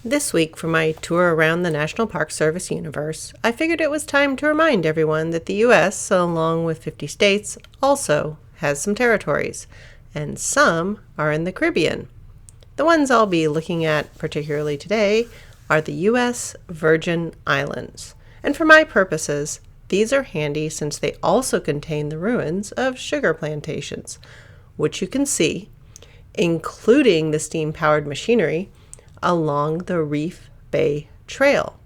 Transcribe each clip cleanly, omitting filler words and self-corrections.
This week, for my tour around the National Park Service universe, I figured it was time to remind everyone that the U.S., along with 50 states, also has some territories, and some are in the Caribbean. The ones I'll be looking at particularly today are the U.S. Virgin Islands. And for my purposes, these are handy since they also contain the ruins of sugar plantations, which you can see, including the steam-powered machinery, along the Reef Bay Trail.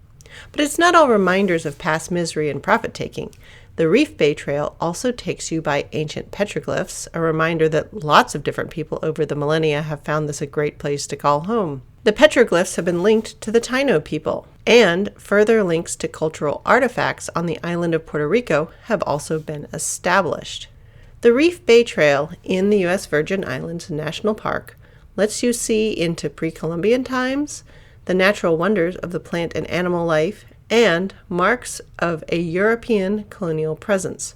But it's not all reminders of past misery and profit-taking. The Reef Bay Trail also takes you by ancient petroglyphs, a reminder that lots of different people over the millennia have found this a great place to call home. The petroglyphs have been linked to the Taino people, and further links to cultural artifacts on the island of Puerto Rico have also been established. The Reef Bay Trail in the U.S. Virgin Islands National Park lets you see into pre-Columbian times, the natural wonders of the plant and animal life, and marks of a European colonial presence,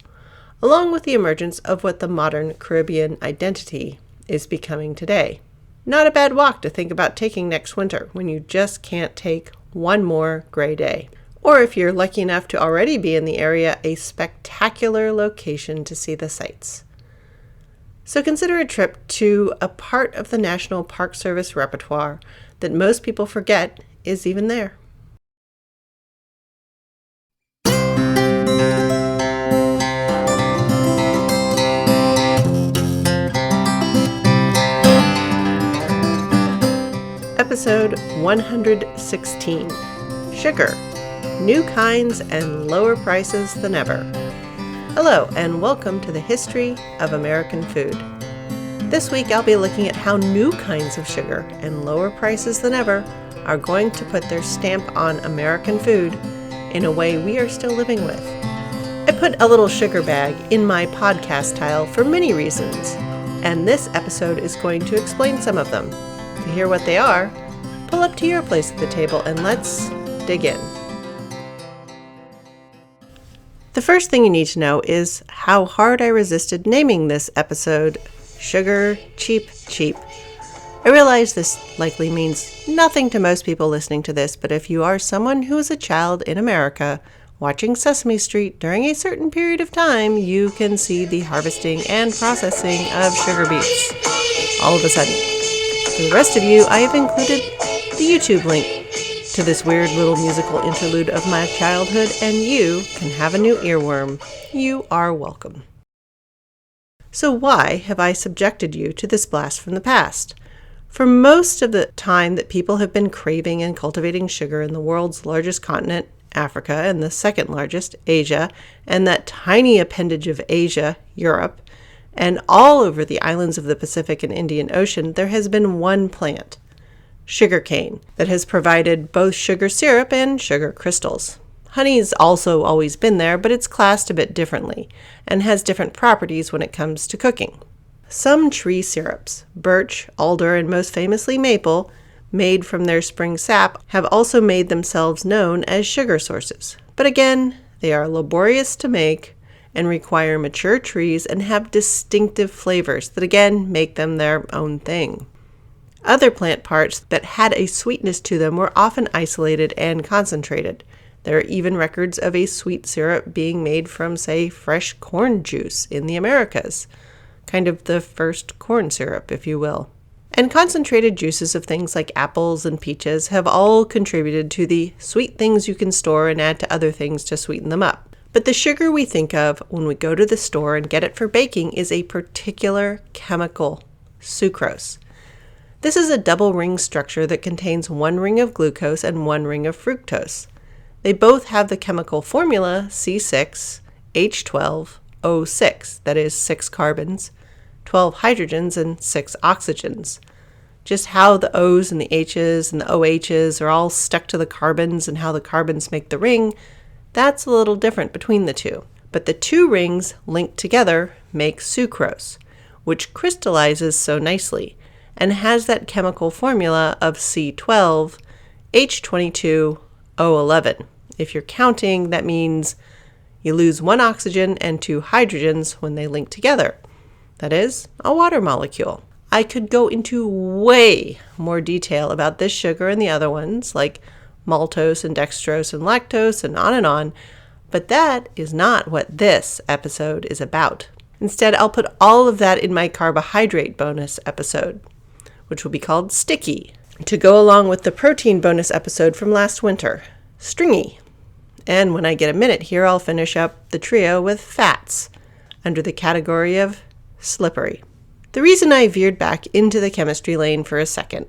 along with the emergence of what the modern Caribbean identity is becoming today. Not a bad walk to think about taking next winter when you just can't take one more gray day. Or if you're lucky enough to already be in the area, a spectacular location to see the sights. So consider a trip to a part of the National Park Service repertoire that most people forget is even there. Episode 116, Sugar, New Kinds and Lower Prices Than Ever. Hello, and welcome to the History of American Food. This week I'll be looking at how new kinds of sugar and lower prices than ever are going to put their stamp on American food in a way we are still living with. I put a little sugar bag in my podcast tile for many reasons, and this episode is going to explain some of them. To hear what they are, pull up to your place at the table and let's dig in. The first thing you need to know is how hard I resisted naming this episode Sugar, Cheap, Cheap. I realize this likely means nothing to most people listening to this, but if you are someone who is a child in America watching Sesame Street during a certain period of time, you can see the harvesting and processing of sugar beets all of a sudden. For the rest of you, I have included the YouTube link to this weird little musical interlude of my childhood, and you can have a new earworm. You are welcome. So why have I subjected you to this blast from the past? For most of the time that people have been craving and cultivating sugar in the world's largest continent, Africa, and the second largest, Asia, and that tiny appendage of Asia, Europe, and all over the islands of the Pacific and Indian Ocean, there has been one plant, sugarcane, that has provided both sugar syrup and sugar crystals. Honey's also always been there, but it's classed a bit differently and has different properties when it comes to cooking. Some tree syrups, birch, alder, and most famously maple, made from their spring sap, have also made themselves known as sugar sources. But again, they are laborious to make and require mature trees and have distinctive flavors that again make them their own thing. Other plant parts that had a sweetness to them were often isolated and concentrated. There are even records of a sweet syrup being made from, say, fresh corn juice in the Americas. Kind of the first corn syrup, if you will. And concentrated juices of things like apples and peaches have all contributed to the sweet things you can store and add to other things to sweeten them up. But the sugar we think of when we go to the store and get it for baking is a particular chemical, sucrose. This is a double ring structure that contains one ring of glucose and one ring of fructose. They both have the chemical formula C6H12O6, that is 6 carbons, 12 hydrogens, and 6 oxygens. Just how the O's and the H's and the OH's are all stuck to the carbons and how the carbons make the ring, that's a little different between the two. But the two rings linked together make sucrose, which crystallizes so nicely and has that chemical formula of C12H22O11. If you're counting, that means you lose one oxygen and two hydrogens when they link together. That is, a water molecule. I could go into way more detail about this sugar and the other ones, like maltose and dextrose and lactose and on, but that is not what this episode is about. Instead, I'll put all of that in my carbohydrate bonus episode, which will be called Sticky, to go along with the protein bonus episode from last winter, Stringy. And when I get a minute here, I'll finish up the trio with fats, under the category of slippery. The reason I veered back into the chemistry lane for a second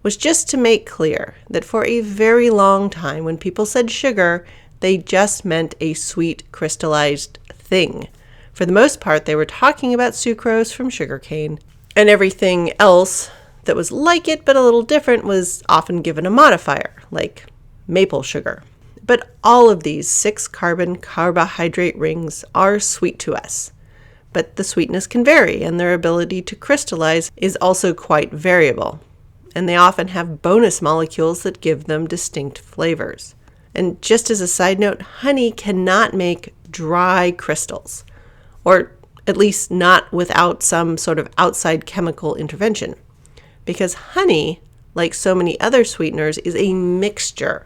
was just to make clear that for a very long time, when people said sugar, they just meant a sweet crystallized thing. For the most part, they were talking about sucrose from sugarcane, and everything else that was like it but a little different was often given a modifier, like maple sugar. But all of these 6-carbon carbohydrate rings are sweet to us. But the sweetness can vary, and their ability to crystallize is also quite variable. And they often have bonus molecules that give them distinct flavors. And just as a side note, honey cannot make dry crystals, or at least not without some sort of outside chemical intervention. Because honey, like so many other sweeteners, is a mixture,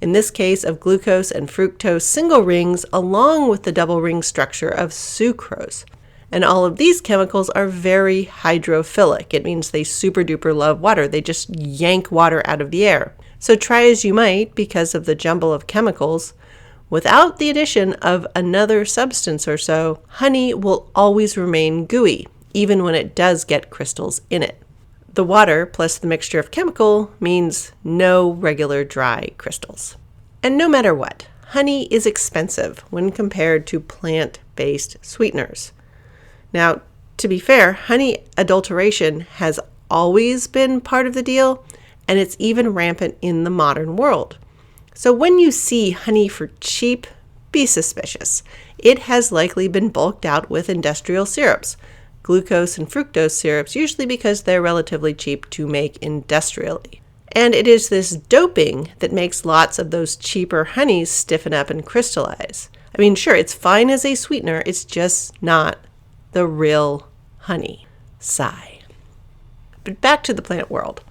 in this case of glucose and fructose single rings, along with the double ring structure of sucrose. And all of these chemicals are very hydrophilic. It means they super duper love water. They just yank water out of the air. So try as you might, because of the jumble of chemicals, without the addition of another substance or so, honey will always remain gooey, even when it does get crystals in it. The water plus the mixture of chemical means no regular dry crystals. And no matter what, honey is expensive when compared to plant-based sweeteners. Now, to be fair, honey adulteration has always been part of the deal, and it's even rampant in the modern world. So when you see honey for cheap, be suspicious. It has likely been bulked out with industrial syrups, glucose and fructose syrups, usually because they're relatively cheap to make industrially. And it is this doping that makes lots of those cheaper honeys stiffen up and crystallize. I mean, sure, it's fine as a sweetener, it's just not the real honey. Sigh. But back to the plant world.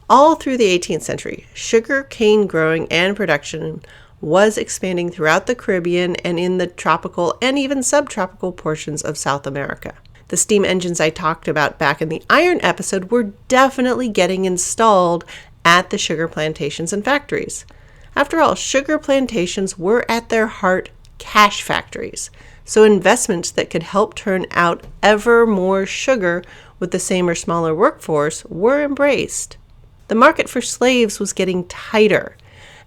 All through the 18th century, sugar cane growing and production was expanding throughout the Caribbean and in the tropical and even subtropical portions of South America. The steam engines I talked about back in the iron episode were definitely getting installed at the sugar plantations and factories. After all, sugar plantations were at their heart cash factories, so investments that could help turn out ever more sugar with the same or smaller workforce were embraced. The market for slaves was getting tighter,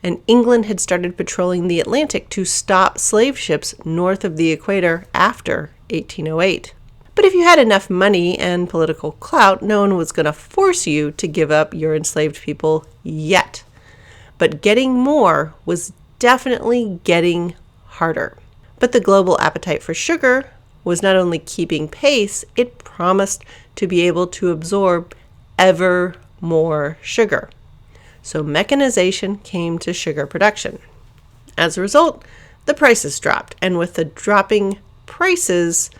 and England had started patrolling the Atlantic to stop slave ships north of the equator after 1808. But if you had enough money and political clout, no one was going to force you to give up your enslaved people yet. But getting more was definitely getting harder. But the global appetite for sugar was not only keeping pace, it promised to be able to absorb ever more sugar. So mechanization came to sugar production. As a result, the prices dropped, and with the dropping prices,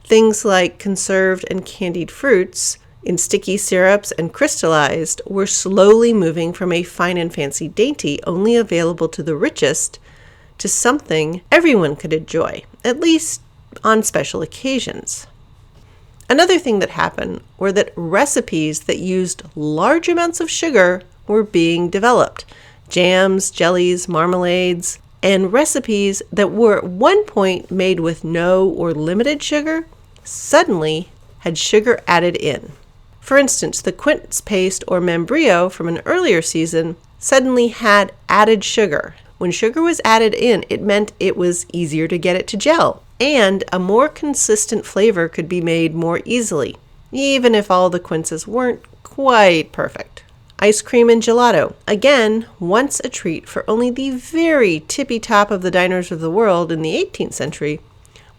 things like conserved and candied fruits in sticky syrups and crystallized were slowly moving from a fine and fancy dainty only available to the richest to something everyone could enjoy, at least on special occasions. Another thing that happened were that recipes that used large amounts of sugar were being developed. Jams, jellies, marmalades, and recipes that were at one point made with no or limited sugar suddenly had sugar added in. For instance, the quince paste or membrillo from an earlier season suddenly had added sugar. When sugar was added in, it meant it was easier to get it to gel, and a more consistent flavor could be made more easily, even if all the quinces weren't quite perfect. Ice cream and gelato, again, once a treat for only the very tippy top of the diners of the world in the 18th century,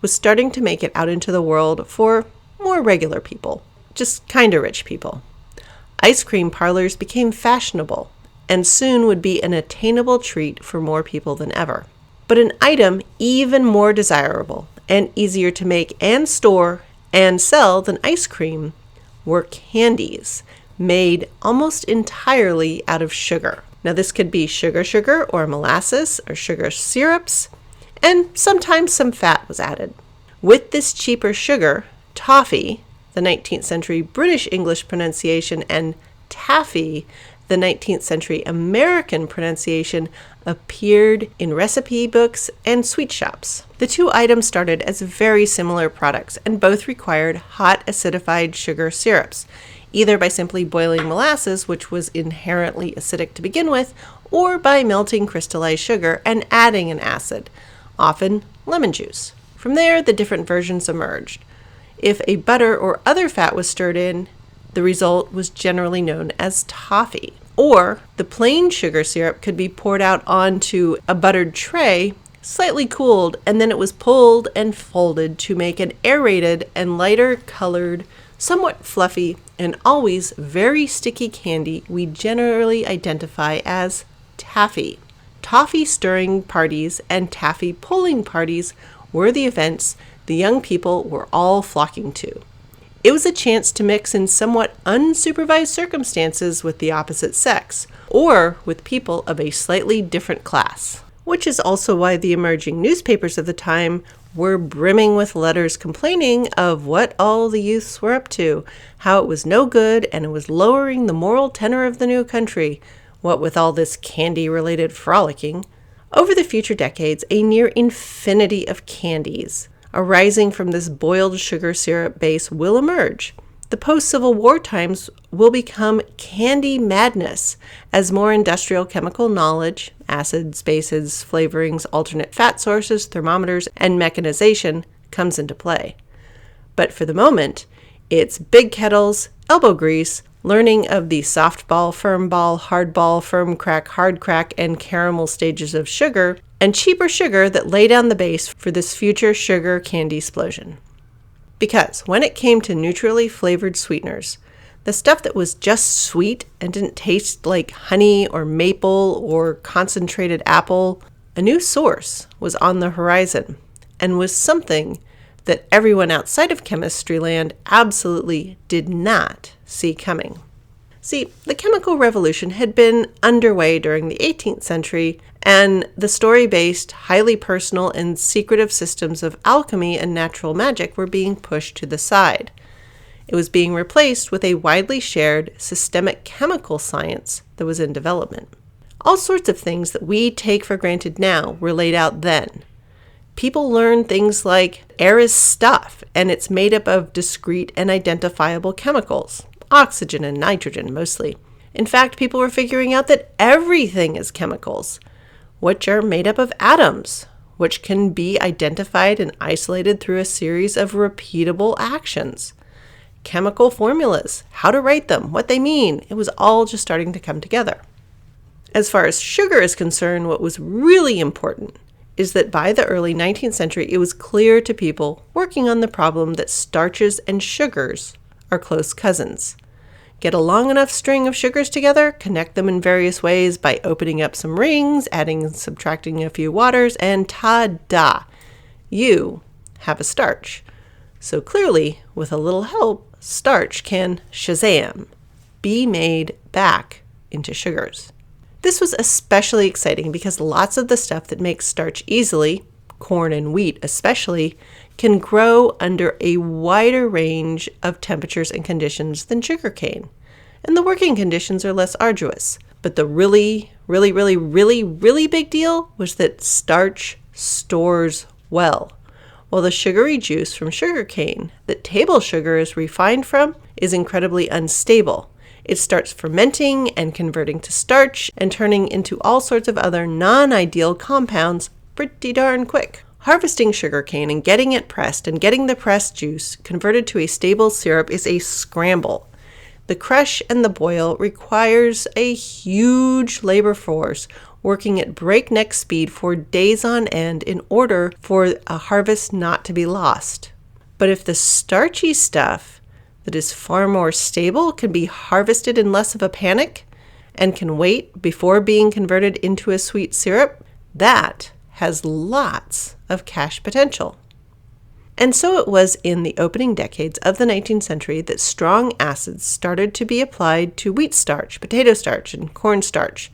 was starting to make it out into the world for more regular people, just kinda rich people. Ice cream parlors became fashionable, and soon would be an attainable treat for more people than ever. But an item even more desirable and easier to make and store and sell than ice cream were candies made almost entirely out of sugar. Now this could be sugar or molasses or sugar syrups, and sometimes some fat was added. With this cheaper sugar, toffee, the 19th century British English pronunciation, and taffy, the 19th century American pronunciation, appeared in recipe books and sweet shops. The two items started as very similar products, and both required hot acidified sugar syrups, either by simply boiling molasses, which was inherently acidic to begin with, or by melting crystallized sugar and adding an acid, often lemon juice. From there, the different versions emerged. If a butter or other fat was stirred in, the result was generally known as toffee. Or the plain sugar syrup could be poured out onto a buttered tray, slightly cooled, and then it was pulled and folded to make an aerated and lighter colored, somewhat fluffy, and always very sticky candy we generally identify as taffy. Toffee stirring parties and taffy pulling parties were the events the young people were all flocking to. It was a chance to mix in somewhat unsupervised circumstances with the opposite sex, or with people of a slightly different class. Which is also why the emerging newspapers of the time were brimming with letters complaining of what all the youths were up to, how it was no good and it was lowering the moral tenor of the new country, what with all this candy-related frolicking. Over the future decades, a near infinity of candies arising from this boiled sugar syrup base will emerge. The post-Civil War times will become candy madness as more industrial chemical knowledge, acids, bases, flavorings, alternate fat sources, thermometers, and mechanization comes into play. But for the moment, it's big kettles, elbow grease, learning of the soft ball, firm ball, hard ball, firm crack, hard crack, and caramel stages of sugar, and cheaper sugar that lay down the base for this future sugar candy explosion. Because when it came to neutrally flavored sweeteners, the stuff that was just sweet and didn't taste like honey or maple or concentrated apple, a new source was on the horizon and was something that everyone outside of chemistry land absolutely did not see coming. See, the chemical revolution had been underway during the 18th century, and the story-based, highly personal and secretive systems of alchemy and natural magic were being pushed to the side. It was being replaced with a widely shared systemic chemical science that was in development. All sorts of things that we take for granted now were laid out then. People learned things like air is stuff, and it's made up of discrete and identifiable chemicals. Oxygen and nitrogen mostly. In fact, people were figuring out that everything is chemicals, which are made up of atoms, which can be identified and isolated through a series of repeatable actions. Chemical formulas, how to write them, what they mean, it was all just starting to come together. As far as sugar is concerned, what was really important is that by the early 19th century, it was clear to people working on the problem that starches and sugars are close cousins. Get a long enough string of sugars together, connect them in various ways by opening up some rings, adding and subtracting a few waters, and ta-da! You have a starch. So clearly, with a little help, starch can Shazam, be made back into sugars. This was especially exciting because lots of the stuff that makes starch easily, corn and wheat especially, can grow under a wider range of temperatures and conditions than sugarcane. And the working conditions are less arduous. But the really big deal was that starch stores well. While the sugary juice from sugarcane that table sugar is refined from is incredibly unstable. It starts fermenting and converting to starch and turning into all sorts of other non-ideal compounds pretty darn quick. Harvesting sugarcane and getting it pressed and getting the pressed juice converted to a stable syrup is a scramble. The crush and the boil requires a huge labor force working at breakneck speed for days on end in order for a harvest not to be lost. But if the starchy stuff that is far more stable can be harvested in less of a panic and can wait before being converted into a sweet syrup, that has lots of cash potential. And so it was in the opening decades of the 19th century that strong acids started to be applied to wheat starch, potato starch, and corn starch.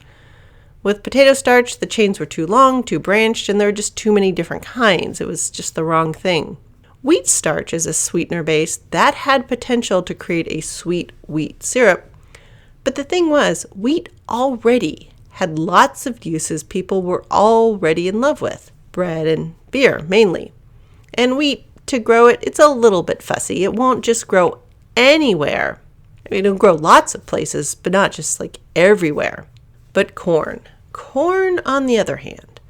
With potato starch, the chains were too long, too branched, and there were just too many different kinds. It was just the wrong thing. Wheat starch is a sweetener base that had potential to create a sweet wheat syrup. But the thing was, wheat already had lots of uses people were already in love with. Bread and beer, mainly. And wheat, to grow it, it's a little bit fussy. It won't just grow anywhere. I mean, it'll grow lots of places, but not just like everywhere. But corn, on the other hand,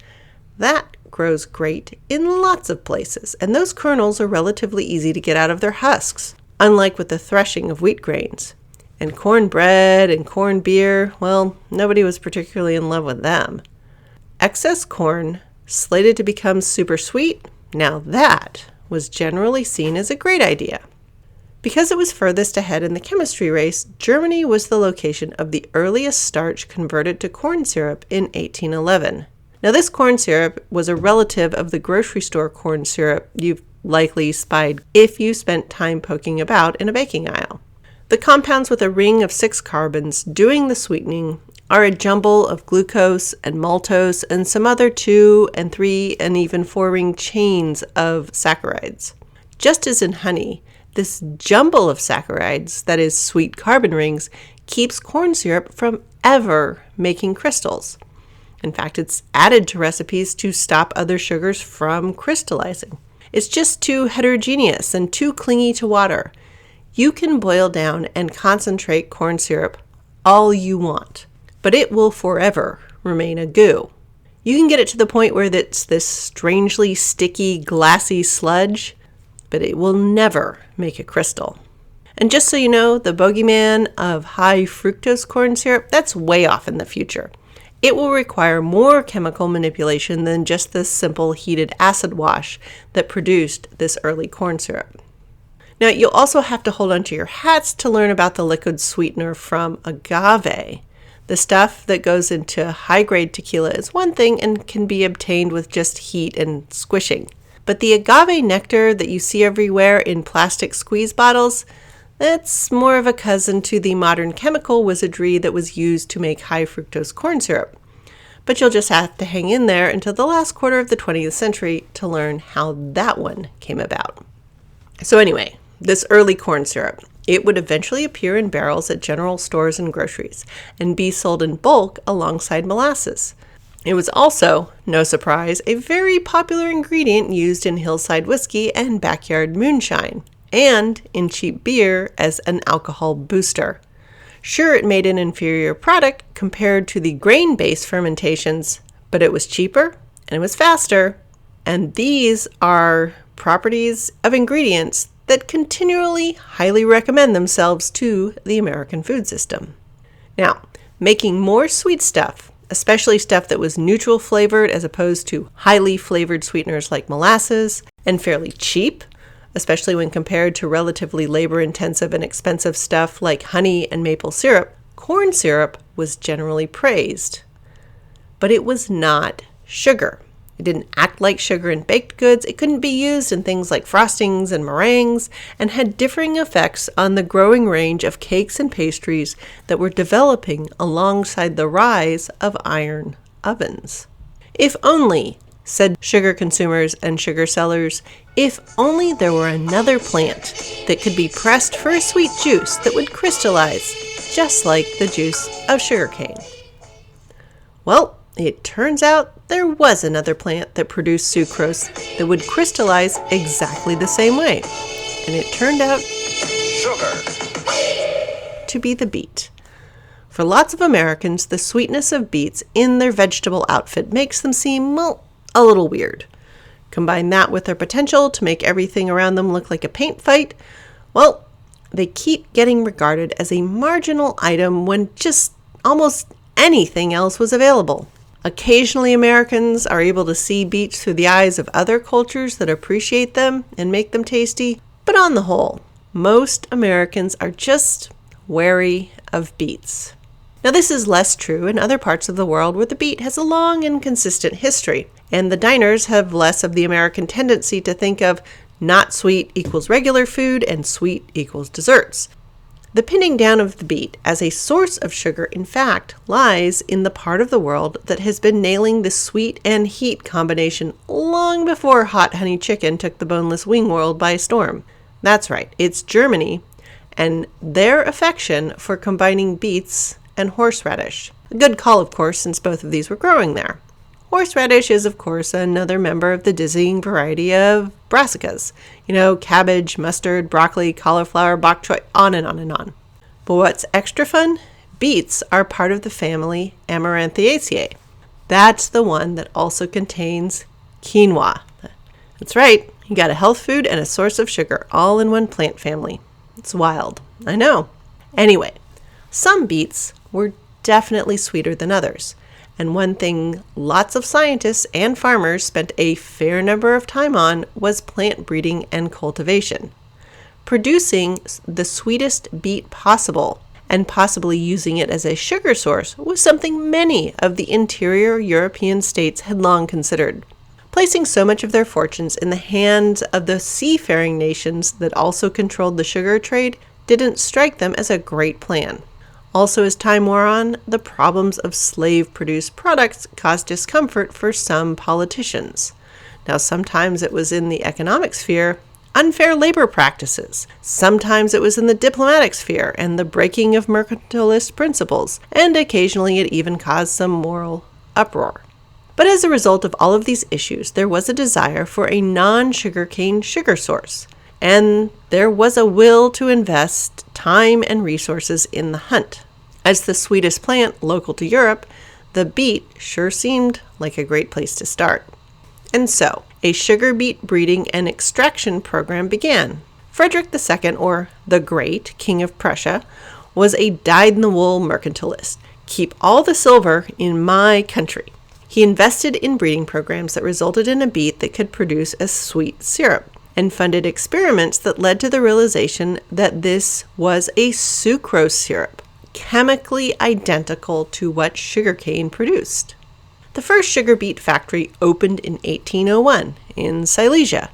that grows great in lots of places, and those kernels are relatively easy to get out of their husks, unlike with the threshing of wheat grains. And corn bread and corn beer, well, nobody was particularly in love with them. Excess corn, slated to become super sweet, now that was generally seen as a great idea. Because it was furthest ahead in the chemistry race, Germany was the location of the earliest starch converted to corn syrup in 1811. Now, this corn syrup was a relative of the grocery store corn syrup you've likely spied if you spent time poking about in a baking aisle. The compounds with a ring of 6 carbons doing the sweetening are a jumble of glucose and maltose and some other 2 and 3 and even 4-ring chains of saccharides. Just as in honey, this jumble of saccharides, that is sweet carbon rings, keeps corn syrup from ever making crystals. In fact, it's added to recipes to stop other sugars from crystallizing. It's just too heterogeneous and too clingy to water. You can boil down and concentrate corn syrup all you want, but it will forever remain a goo. You can get it to the point where it's this strangely sticky, glassy sludge, but it will never make a crystal. And just so you know, the bogeyman of high fructose corn syrup, that's way off in the future. It will require more chemical manipulation than just the simple heated acid wash that produced this early corn syrup. Now, you'll also have to hold onto your hats to learn about the liquid sweetener from agave. The stuff that goes into high-grade tequila is one thing and can be obtained with just heat and squishing. But the agave nectar that you see everywhere in plastic squeeze bottles, that's more of a cousin to the modern chemical wizardry that was used to make high fructose corn syrup. But you'll just have to hang in there until the last quarter of the 20th century to learn how that one came about. So anyway, this early corn syrup, it would eventually appear in barrels at general stores and groceries and be sold in bulk alongside molasses. It was also, no surprise, a very popular ingredient used in hillside whiskey and backyard moonshine, and in cheap beer as an alcohol booster. Sure, it made an inferior product compared to the grain-based fermentations, but it was cheaper and it was faster, and these are properties of ingredients that continually highly recommend themselves to the American food system. Now, making more sweet stuff, especially stuff that was neutral flavored as opposed to highly flavored sweeteners like molasses, and fairly cheap, especially when compared to relatively labor-intensive and expensive stuff like honey and maple syrup, corn syrup was generally praised. But it was not sugar. It didn't act like sugar in baked goods, it couldn't be used in things like frostings and meringues, and had differing effects on the growing range of cakes and pastries that were developing alongside the rise of iron ovens. If only, said sugar consumers and sugar sellers, if only there were another plant that could be pressed for a sweet juice that would crystallize, just like the juice of sugarcane. Well, it turns out there was another plant that produced sucrose that would crystallize exactly the same way. And it turned out to be the beet. For lots of Americans, the sweetness of beets in their vegetable outfit makes them seem, well, a little weird. Combine that with their potential to make everything around them look like a paint fight, well, they keep getting regarded as a marginal item when just almost anything else was available. Occasionally, Americans are able to see beets through the eyes of other cultures that appreciate them and make them tasty, but on the whole, most Americans are just wary of beets. Now, this is less true in other parts of the world where the beet has a long and consistent history, and the diners have less of the American tendency to think of Not sweet equals regular food, and sweet equals desserts. The pinning down of the beet as a source of sugar, in fact, lies in the part of the world that has been nailing the sweet and heat combination long before hot honey chicken took the boneless wing world by storm. That's right, it's Germany and their affection for combining beets and horseradish. A good call, of course, since both of these were growing there. Horseradish is, of course, another member of the dizzying variety of brassicas. Cabbage, mustard, broccoli, cauliflower, bok choy, on and on and on. But what's extra fun? Beets are part of the family Amaranthaceae. That's the one that also contains quinoa. That's right, you got a health food and a source of sugar all in one plant family. It's wild, I know. Anyway, some beets were definitely sweeter than others. And one thing lots of scientists and farmers spent a fair number of time on was plant breeding and cultivation. Producing the sweetest beet possible and possibly using it as a sugar source was something many of the interior European states had long considered. Placing so much of their fortunes in the hands of the seafaring nations that also controlled the sugar trade didn't strike them as a great plan. Also, as time wore on, the problems of slave-produced products caused discomfort for some politicians. Now, sometimes it was in the economic sphere, unfair labor practices. Sometimes it was in the diplomatic sphere and the breaking of mercantilist principles, and occasionally it even caused some moral uproar. But as a result of all of these issues, there was a desire for a non-sugarcane sugar source. And there was a will to invest time and resources in the hunt. As the sweetest plant local to Europe, the beet sure seemed like a great place to start. And so, a sugar beet breeding and extraction program began. Frederick II, or the Great, King of Prussia, was a dyed-in-the-wool mercantilist. Keep all the silver in my country. He invested in breeding programs that resulted in a beet that could produce a sweet syrup, and funded experiments that led to the realization that this was a sucrose syrup, chemically identical to what sugarcane produced. The first sugar beet factory opened in 1801 in Silesia,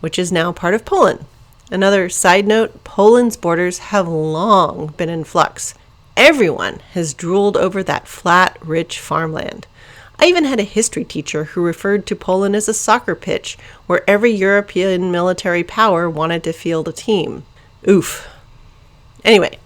which is now part of Poland. Another side note, Poland's borders have long been in flux. Everyone has drooled over that flat, rich farmland. I even had a history teacher who referred to Poland as a soccer pitch where every European military power wanted to field a team. Oof. Anyway,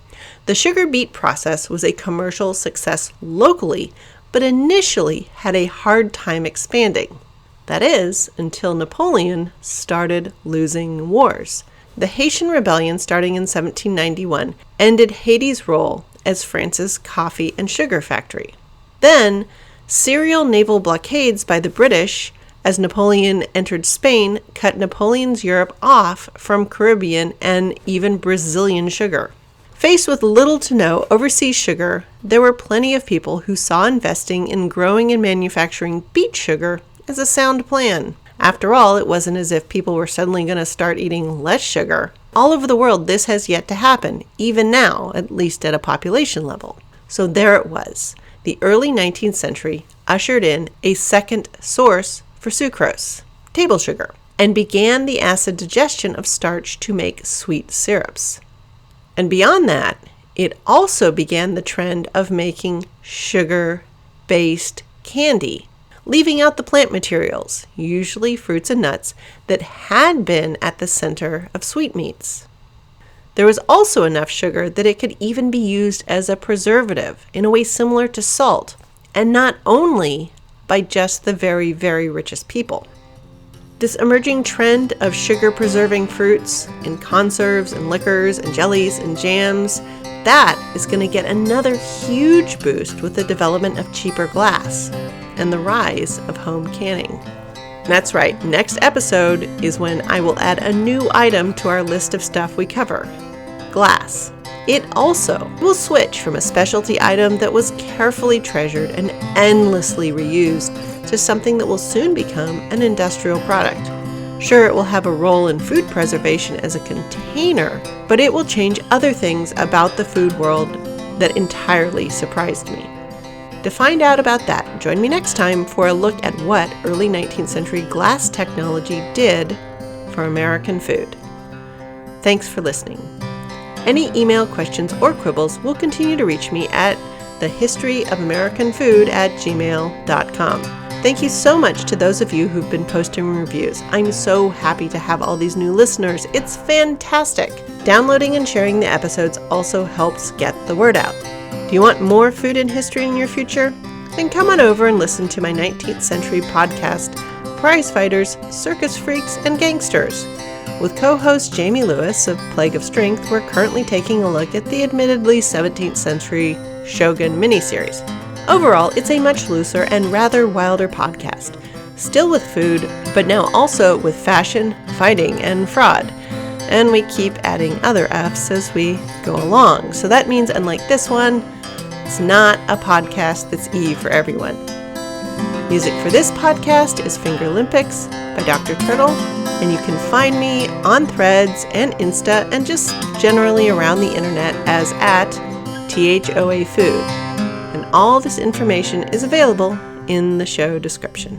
the sugar beet process was a commercial success locally, but initially had a hard time expanding. That is, until Napoleon started losing wars. The Haitian Rebellion, starting in 1791, ended Haiti's role as France's coffee and sugar factory. Then, serial naval blockades by the British, as Napoleon entered Spain, cut Napoleon's Europe off from Caribbean and even Brazilian sugar. Faced with little to no overseas sugar, there were plenty of people who saw investing in growing and manufacturing beet sugar as a sound plan. After all, it wasn't as if people were suddenly going to start eating less sugar. All over the world, this has yet to happen, even now, at least at a population level. So there it was. The early 19th century ushered in a second source for sucrose, table sugar, and began the acid digestion of starch to make sweet syrups. And beyond that, it also began the trend of making sugar-based candy, leaving out the plant materials, usually fruits and nuts, that had been at the center of sweetmeats. There was also enough sugar that it could even be used as a preservative in a way similar to salt, and not only by just the very, very richest people. This emerging trend of sugar-preserving fruits in conserves and liquors and jellies and jams, that is going to get another huge boost with the development of cheaper glass and the rise of home canning. That's right, next episode is when I will add a new item to our list of stuff we cover. Glass. It also will switch from a specialty item that was carefully treasured and endlessly reused to something that will soon become an industrial product. Sure, it will have a role in food preservation as a container, but it will change other things about the food world that entirely surprised me. To find out about that, join me next time for a look at what early 19th century glass technology did for American food. Thanks for listening. Any email questions or quibbles will continue to reach me at thehistoryofamericanfood@gmail.com. Thank you so much to those of you who've been posting reviews. I'm so happy to have all these new listeners. It's fantastic. Downloading and sharing the episodes also helps get the word out. Do you want more food and history in your future? Then come on over and listen to my 19th century podcast, Prize Fighters, Circus Freaks, and Gangsters. With co-host Jamie Lewis of Plague of Strength, we're currently taking a look at the admittedly 17th century Shogun miniseries. Overall, it's a much looser and rather wilder podcast, still with food, but now also with fashion, fighting, and fraud. And we keep adding other F's as we go along. So that means, unlike this one, it's not a podcast that's E for everyone. Music for this podcast is Fingerlympics by Dr. Turtle, and you can find me on Threads and Insta and just generally around the internet as at THOA Food. And all this information is available in the show description.